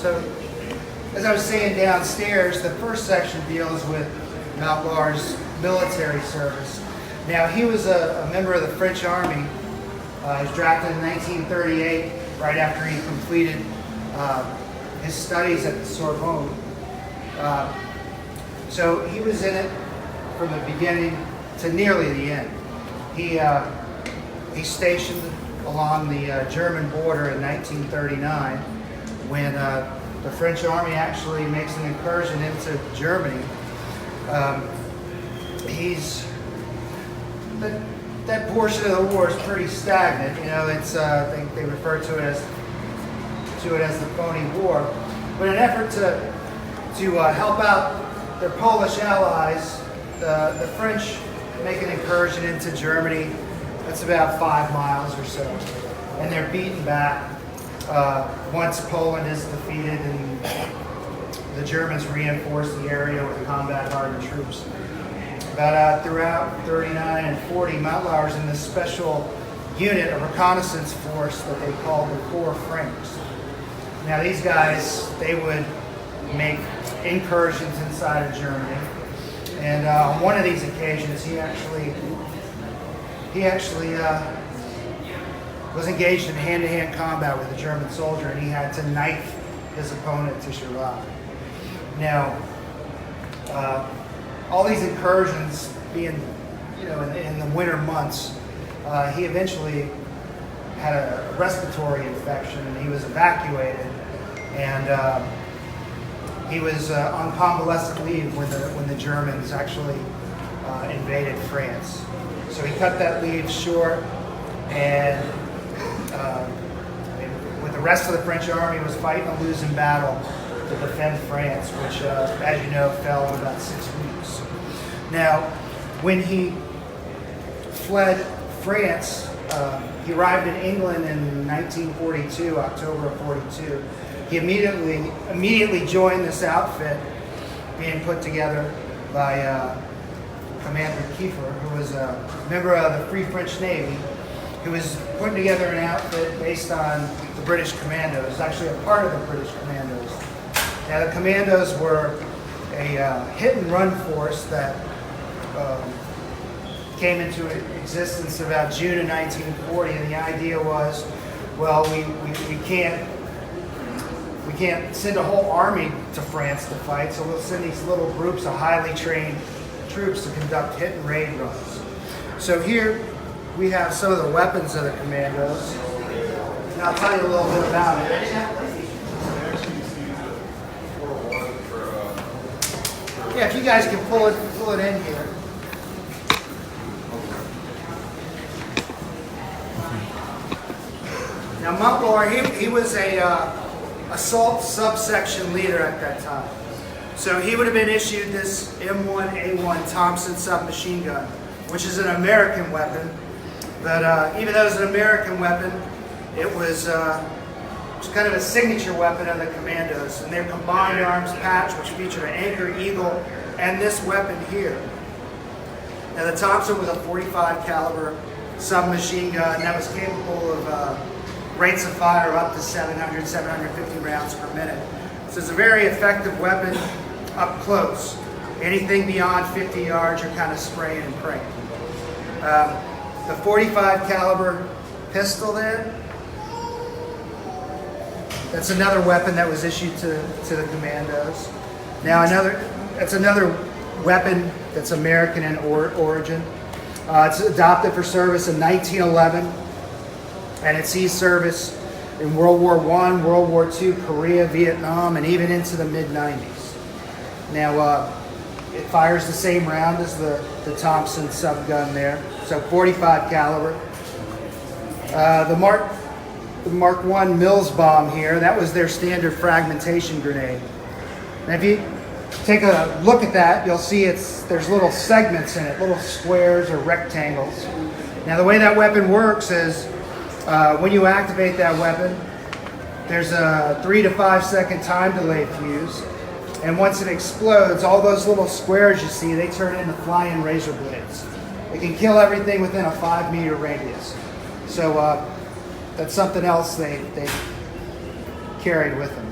So, as I was saying downstairs, the first section deals with Montlaur's military service. Now, he was a member of the French Army. He was drafted in 1938, right after he completed his studies at the Sorbonne. So he was in it from the beginning to nearly the end. He stationed along the German border in 1939 when the French Army actually makes an incursion into Germany. That portion of the war is pretty stagnant. You know, it's they refer to it as the phony war. But in an effort to help out their Polish allies, the French make an incursion into Germany. That's about 5 miles or so, and they're beaten back once Poland is defeated and the Germans reinforce the area with combat-hardened troops. But throughout 39 and 40, Montlaur's in this special unit, a reconnaissance force that they called the Corps Franks. Now these guys, they would make incursions inside of Germany, and on one of these occasions, he actually was engaged in hand-to-hand combat with a German soldier, and he had to knife his opponent to survive. Now, all these incursions being, in the winter months, he eventually had a respiratory infection, and he was evacuated, and he was on convalescent leave when the Germans actually invaded France. So he cut that leave short, and with the rest of the French army was fighting a losing battle to defend France, which, as you know, fell in about 6 weeks. Now, when he fled France, he arrived in England in 1942, October of 42. He immediately joined this outfit being put together by Commander Kiefer, who was a member of the Free French Navy, who was putting together an outfit based on the British Commandos, actually a part of the British Commandos. Now the Commandos were a hit-and-run force that came into existence about June of 1940, and the idea was, well, we can't send a whole army to France to fight, so we'll send these little groups of highly trained troops to conduct hit and raid runs. So here we have some of the weapons of the Commandos, and I'll tell you a little bit about it. Yeah, if you guys can pull it in here. Now Montlaur, he was a assault subsection leader at that time. So he would have been issued this M1A1 Thompson submachine gun, which is an American weapon. But even though it's an American weapon, it was kind of a signature weapon of the Commandos. And their combined arms patch, which featured an Anchor Eagle and this weapon here. Now the Thompson was a .45 caliber submachine gun that was capable of rates of fire of up to 700, 750 rounds per minute. So it's a very effective weapon up close. Anything beyond 50 yards, you're kind of spraying and praying. The .45 caliber pistol there, that's another weapon that was issued to the Commandos. Now that's another weapon that's American in origin. It's adopted for service in 1911. And it sees service in World War I, World War II, Korea, Vietnam, and even into the mid-90s. Now, it fires the same round as the Thompson subgun there, so .45 caliber. The Mark I Mills bomb here, that was their standard fragmentation grenade. Now, if you take a look at that, you'll see there's little segments in it, little squares or rectangles. Now, the way that weapon works is when you activate that weapon, there's a 3 to 5 second time delay fuse, and once it explodes, all those little squares you see, they turn into flying razor blades. It can kill everything within a 5-meter radius. So that's something else they carried with them.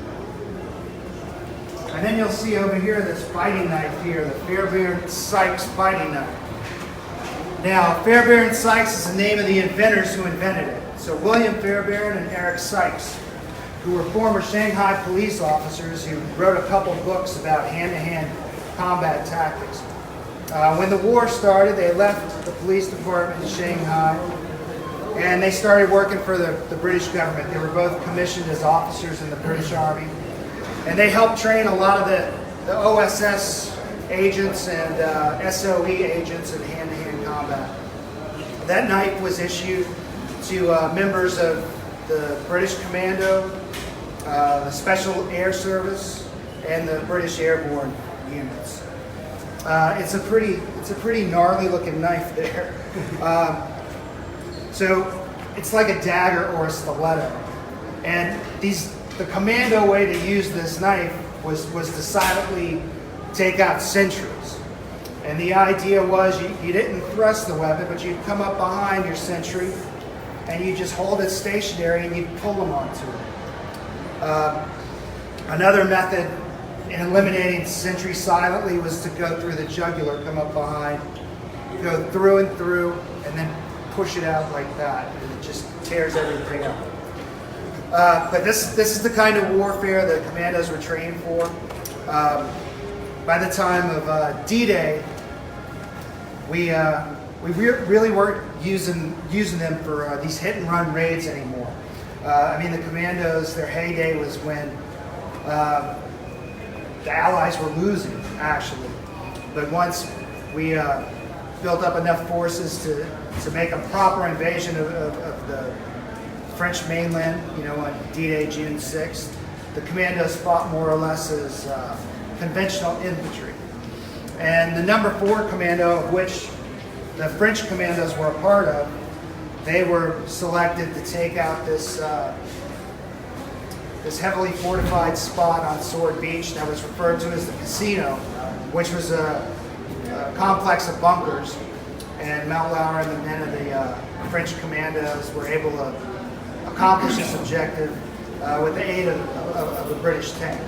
And then you'll see over here this fighting knife here, the Fairbairn Sykes fighting knife. Now, Fairbairn Sykes is the name of the inventors who invented it. So William Fairbairn and Eric Sykes, who were former Shanghai police officers who wrote a couple books about hand-to-hand combat tactics. When the war started, they left the police department in Shanghai and they started working for the British government. They were both commissioned as officers in the British Army. And they helped train a lot of the OSS agents and SOE agents in hand-to-hand combat. That knife was issued to members of the British Commando, the Special Air Service, and the British Airborne units. It's a pretty gnarly looking knife there. So it's like a dagger or a stiletto. And the commando way to use this knife was to silently take out sentries. And the idea was you didn't thrust the weapon, but you'd come up behind your sentry and you just hold it stationary and you'd pull them onto it. Another method in eliminating sentry silently was to go through the jugular, come up behind, go through and through, and then push it out like that. And it just tears everything up. But this is the kind of warfare the commandos were trained for. By the time of D-Day, we really weren't using them for these hit-and-run raids anymore. I mean, the commandos, their heyday was when the Allies were losing, actually. But once we built up enough forces to make a proper invasion of the French mainland, on D-Day, June 6th, the commandos fought more or less as conventional infantry. And the number 4 commando, of which the French commandos were a part of, they were selected to take out this heavily fortified spot on Sword Beach that was referred to as the Casino, which was a complex of bunkers. And Montlaur and the men of the French commandos were able to accomplish this objective with the aid of the British tank.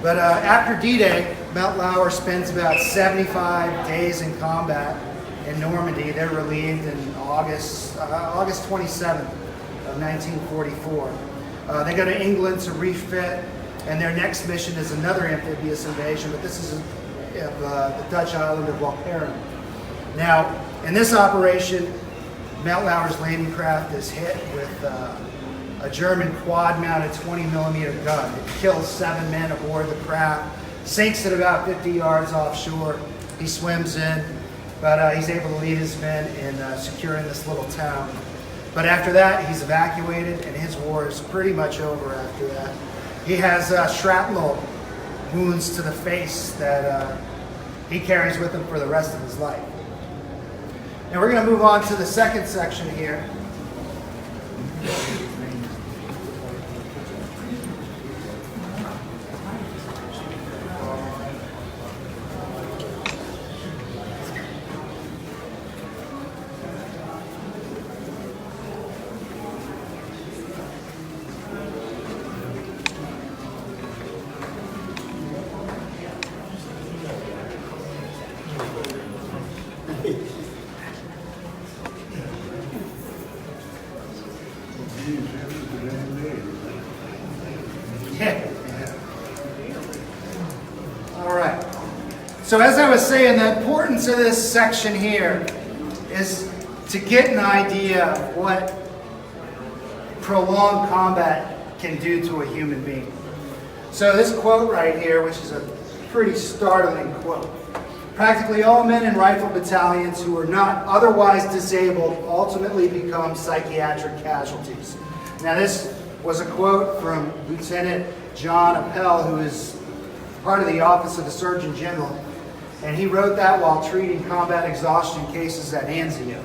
But after D-Day, Montlaur spends about 75 days in combat in Normandy. They're relieved in August 27th of 1944. They go to England to refit, and their next mission is another amphibious invasion, but this is of the Dutch island of Walcheren. Now, in this operation, Montlaur's landing craft is hit with a German quad-mounted 20mm gun. It kills 7 men aboard the craft, sinks at about 50 yards offshore. He swims in, but he's able to lead his men in securing this little town. But after that, he's evacuated, and his war is pretty much over after that. He has shrapnel wounds to the face that he carries with him for the rest of his life. Now we're going to move on to the second section here. All right. So as I was saying, the importance of this section here is to get an idea of what prolonged combat can do to a human being. So this quote right here, which is a pretty startling quote. Practically all men in rifle battalions who are not otherwise disabled ultimately become psychiatric casualties. Now this was a quote from Lieutenant John Appel, who is part of the Office of the Surgeon General, and he wrote that while treating combat exhaustion cases at Anzio.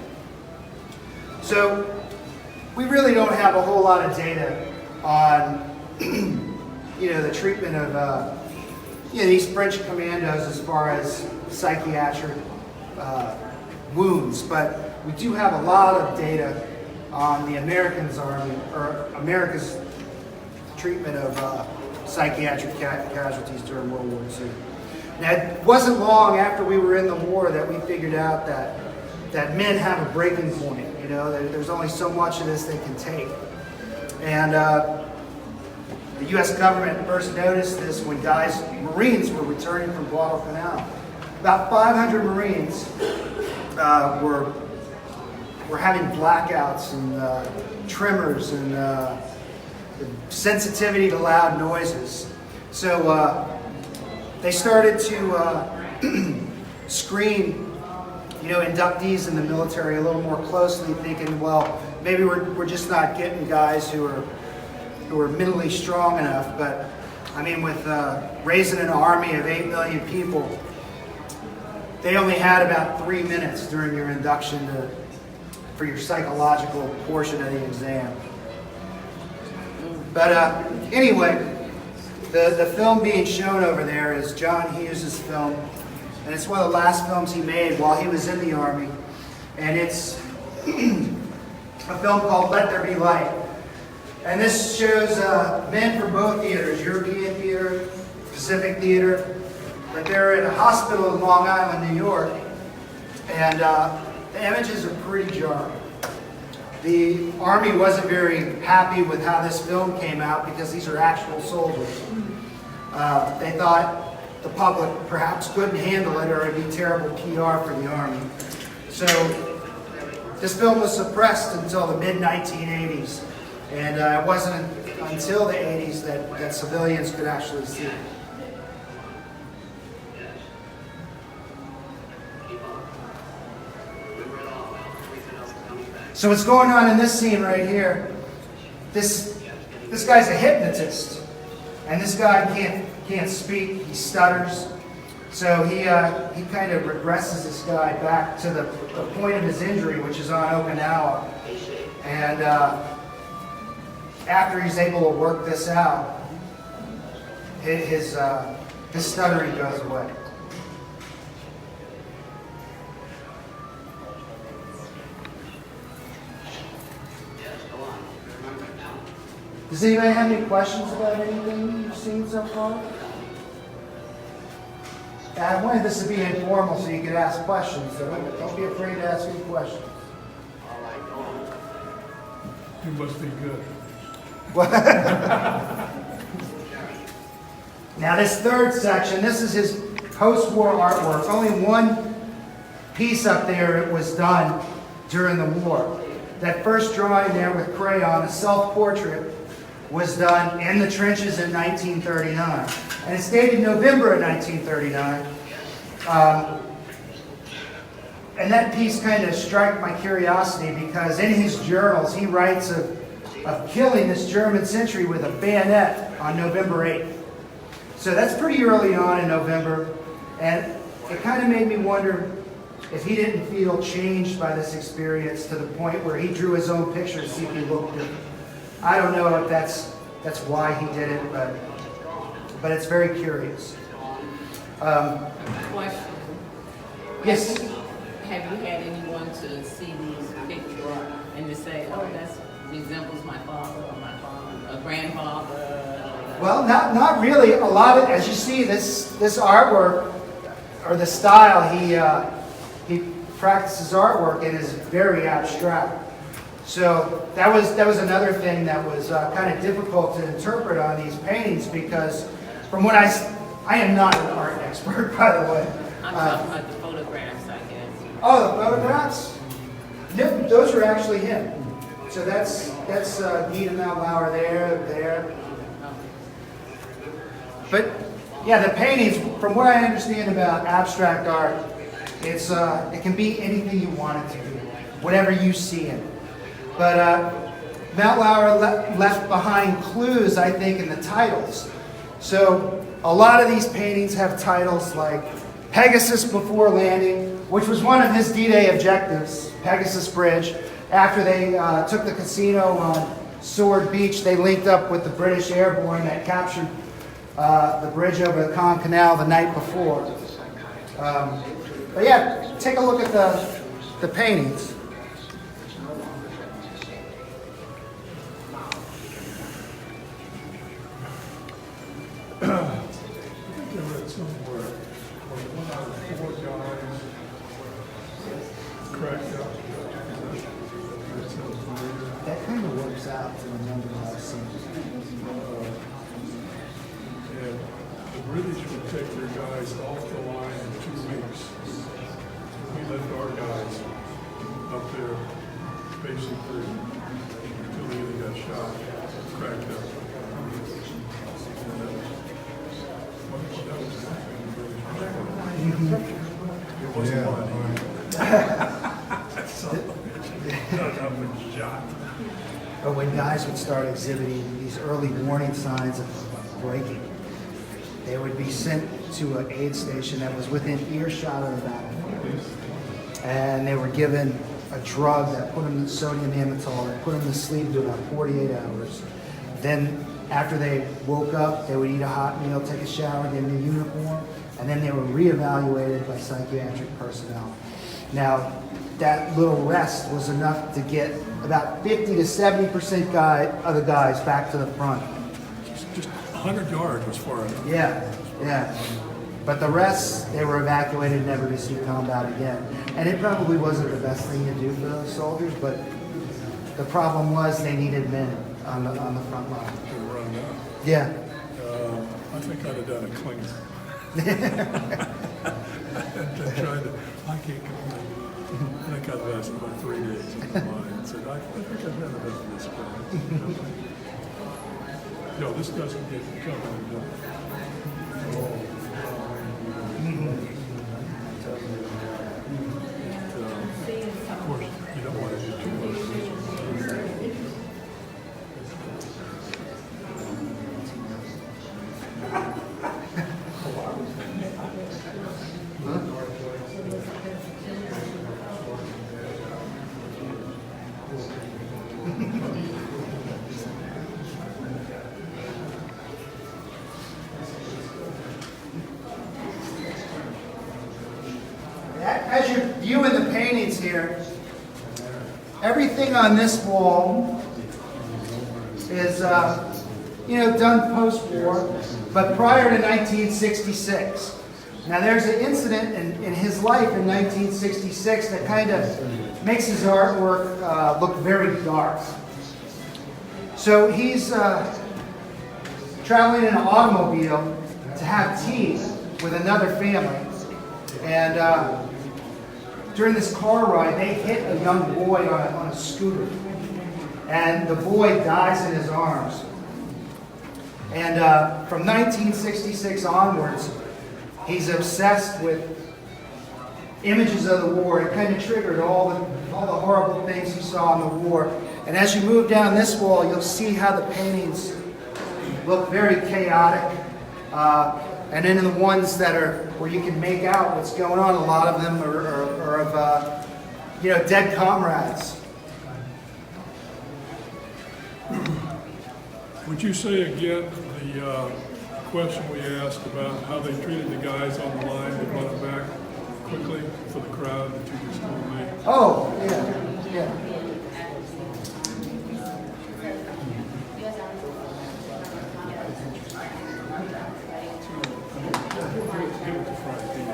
So we really don't have a whole lot of data on the treatment of these French commandos as far as psychiatric wounds, but we do have a lot of data on the America's treatment of psychiatric casualties during World War II. Now, it wasn't long after we were in the war that we figured out that men have a breaking point. You know, there's only so much of this they can take. And the U.S. government first noticed this when Marines were returning from Guadalcanal. About 500 Marines were having blackouts and tremors and sensitivity to loud noises. So they started to screen, inductees in the military a little more closely, thinking, well, maybe we're just not getting guys who are mentally strong enough. But I mean, with raising an army of 8 million people, they only had about 3 minutes during your induction for your psychological portion of the exam. But anyway, the film being shown over there is John Hughes' film, and it's one of the last films he made while he was in the Army, and it's a film called Let There Be Light. And this shows men from both theaters, European theater, Pacific theater, but they're in a hospital in Long Island, New York, and the images are pretty jarring. The Army wasn't very happy with how this film came out because these are actual soldiers. They thought the public perhaps couldn't handle it or it'd be terrible PR for the Army. So this film was suppressed until the mid-1980s, and it wasn't until the 80s that civilians could actually see it. So what's going on in this scene right here, this guy's a hypnotist, and this guy can't speak, he stutters. So he kind of regresses this guy back to the point of his injury, which is on Okinawa. And after he's able to work this out, his stuttering goes away. Does anybody have any questions about anything you've seen so far? I wanted this to be informal so you could ask questions, so don't be afraid to ask any questions. You must be good. Now this third section, this is his post-war artwork. Only one piece up there was done during the war. That first drawing there with crayon, a self-portrait, was done in the trenches in 1939. And it's dated November of 1939. And that piece kind of struck my curiosity because in his journals he writes of killing this German sentry with a bayonet on November 8th. So that's pretty early on in November. And it kind of made me wonder if he didn't feel changed by this experience to the point where he drew his own picture to see if he looked different. I don't know if that's why he did it, but it's very curious. Question. Yes? Have you had anyone to see these pictures and to say, oh, that resembles my father or my father, a grandfather? Well, not really. A lot of, as you see, this artwork, or the style he practices artwork in is very abstract. So that was another thing that was kind of difficult to interpret on these paintings because from what I am not an art expert, by the way. I'm talking about the photographs, I guess. Oh, the photographs? No, those are actually him. So that's Guy Montlaur there. But yeah, the paintings, from what I understand about abstract art, it can be anything you want it to be, whatever you see in it. But Montlaur left behind clues, I think, in the titles. So a lot of these paintings have titles like Pegasus Before Landing, which was one of his D-Day objectives, Pegasus Bridge. After they took the casino on Sword Beach, they linked up with the British Airborne that captured the bridge over the Caen Canal the night before. But yeah, take a look at the paintings. cracked up. That kind of works out to the number I've seen. And the British would take their guys off the line in 2 weeks. We left our guys up there basically until they either got shot, cracked up. It wasn't funny. Dug up and shot. But when guys would start exhibiting these early warning signs of breaking, they would be sent to an aid station that was within earshot of the battlefield. And they were given a drug that put them in sodium amytal, that put them to sleep for about 48 hours. Then after they woke up, they would eat a hot meal, take a shower, get a new uniform, and then they were reevaluated by psychiatric personnel. Now, that little rest was enough to get about 50 to 70% of the guys back to the front. Just 100 yards was far enough. Yeah. But the rest, they were evacuated, never to see combat again. And it probably wasn't the best thing to do for those soldiers, but the problem was they needed men on the front line. They were running out. Yeah. I think I'd have done a clinger. I can't complain. I think I'd lasted about 3 days on the line and said, I think I've had enough of this guy. No, this doesn't get covered enough. Of course, you don't want to do too much. As you're viewing the paintings here, everything on this wall is, done post-war, but prior to 1966. Now, there's an incident in his life in 1966 that kind of makes his artwork look very dark. So he's traveling in an automobile to have tea with another family. And during this car ride, they hit a young boy on a scooter. And the boy dies in his arms. And from 1966 onwards, he's obsessed with images of the war. It kind of triggered all the horrible things he saw in the war. And as you move down this wall, you'll see how the paintings look very chaotic. And then the ones that are where you can make out what's going on, a lot of them are of dead comrades. Would you say again the question we asked about how they treated the guys on the line that brought them back quickly for the crowd that you just told me? Oh, yeah. Give it to Friday.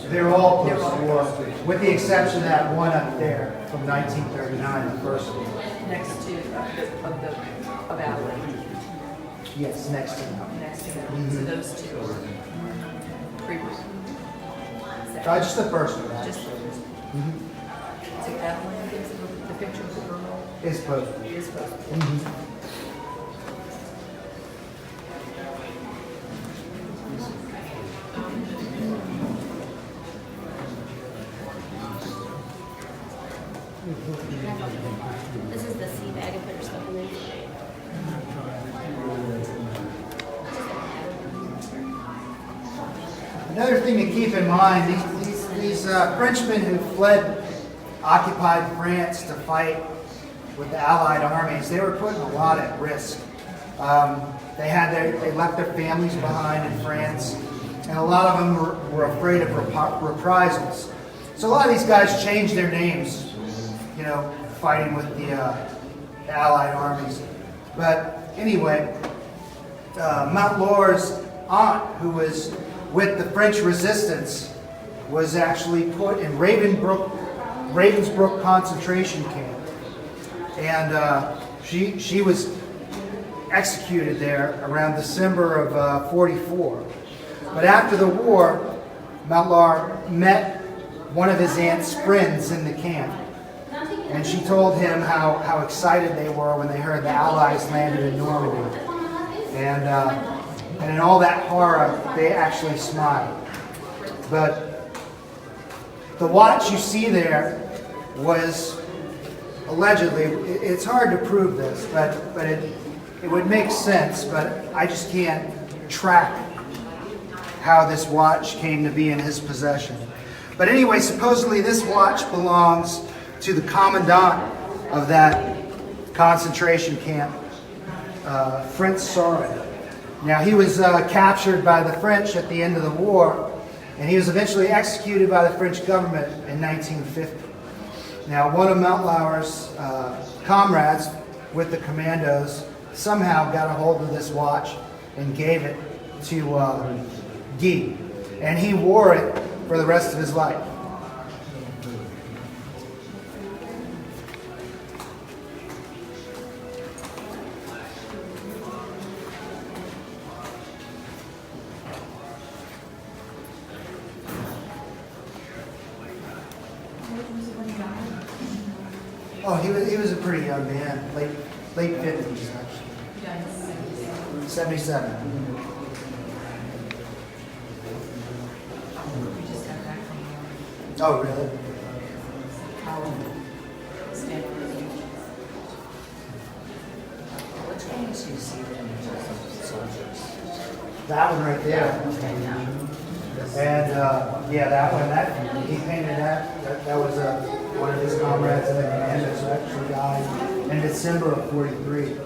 They're all post-war, with the exception of that one up there from 1939, the first one. Next to of Adelaide. Yes, next to them. Next to them. So those two are pre-war. Just the first one, Just actually. So Adelaide is the picture of the girl It's post-war. is supposed to be. Another thing to keep in mind, these Frenchmen who fled occupied France to fight with the Allied armies, they were putting a lot at risk. They left their families behind in France, and a lot of them were afraid of reprisals. So a lot of these guys changed their names, you know, fighting with the Allied armies. But anyway, Montlaur's aunt, who was with the French resistance, was actually put in Ravensbrück concentration camp. And she was executed there around December of 44. But after the war, Montlaur met one of his aunt's friends in the camp. And she told him how excited they were when they heard the Allies landed in Normandy. And in all that horror, they actually smiled. But the watch you see there was allegedly, it's hard to prove this, but it would make sense, but I just can't track how this watch came to be in his possession. But anyway, supposedly this watch belongs to the commandant of that concentration camp, French Sorin. Now, he was captured by the French at the end of the war, and he was eventually executed by the French government in 1950. Now, one of Montlaur's comrades with the Commandos somehow got a hold of this watch and gave it to Guy, and he wore it for the rest of his life. Oh, he was a pretty young man, late 50s actually. 77. Oh, really? Which ones do you see the images of soldiers? That one right there. And yeah, that one, he painted that. That was one of his comrades in the Commandos who actually died in December of 43.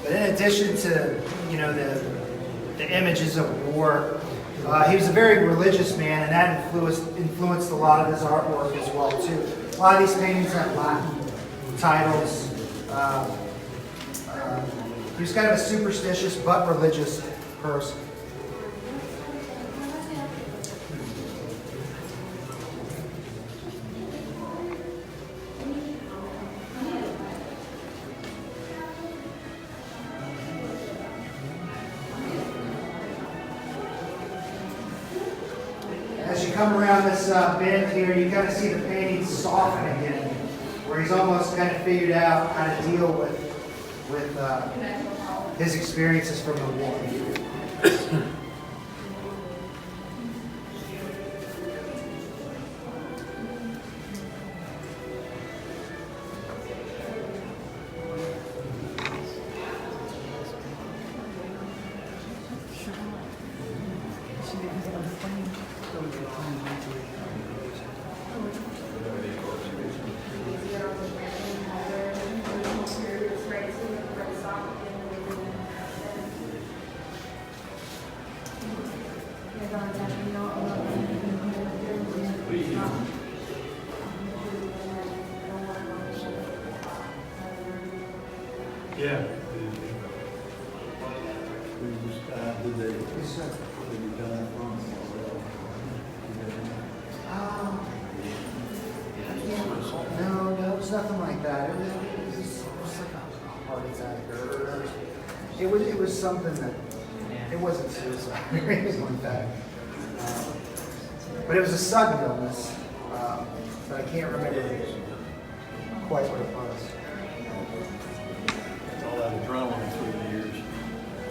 In addition to, you know, the images of war, he was a very religious man, and that influenced a lot of his artwork as well too. A lot of these paintings have Latin titles. He was kind of a superstitious but religious person. As you come around this bend here, you kind of see the painting soften again, where he's almost kind of figured out how to deal with his experiences from the war. Yeah. No, it was nothing like that. It was like a heart attack or it was something that it wasn't suicide or anything like that. But it was a sudden illness. but I can't remember quite what it was. All that adrenaline through the years.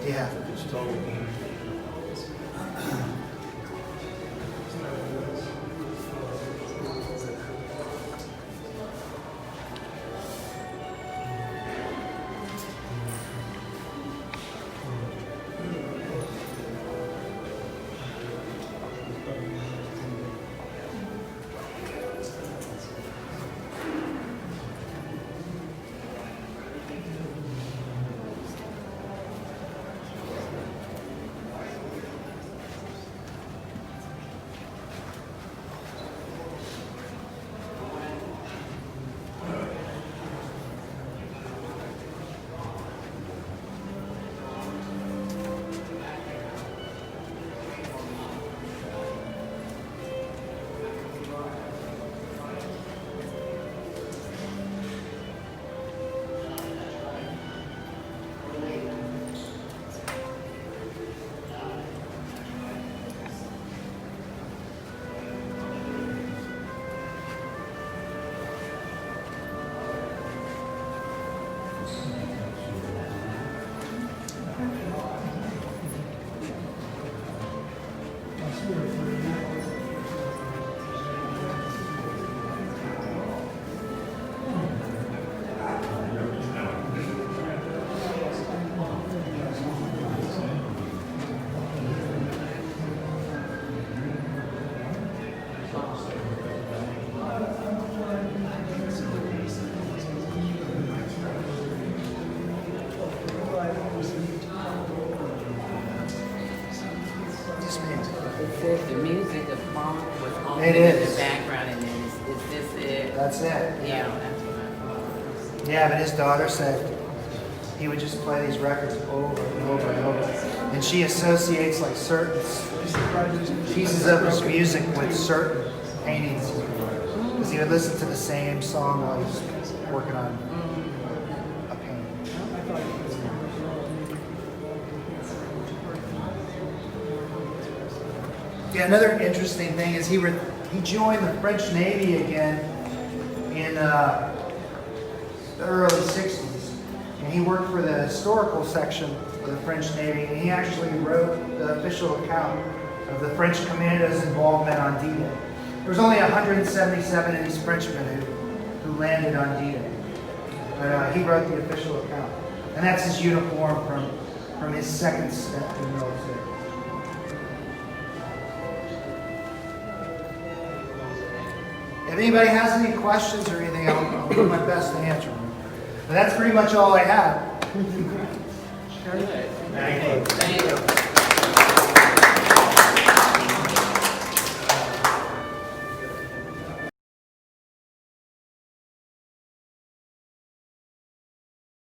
Yeah. It's total. It says the music of funk was on It in is. the background, and then is this it? That's it. Yeah, that's what I thought. Yeah, but his daughter said he would just play these records over and over and over. And she associates like certain pieces of his music with certain paintings. Because he would listen to the same song while he's working on a painting. Yeah, another interesting thing is he joined the French Navy again in the early 60s. And he worked for the historical section of the French Navy, and he actually wrote the official account of the French Commando's involvement on D-Day. There was only 177 of these Frenchmen who landed on D-Day. But he wrote the official account. And that's his uniform from his second stint in the military. If anybody has any questions or anything, I'll do my best to answer them. But that's pretty much all I have. Good. Thank you. Thank you.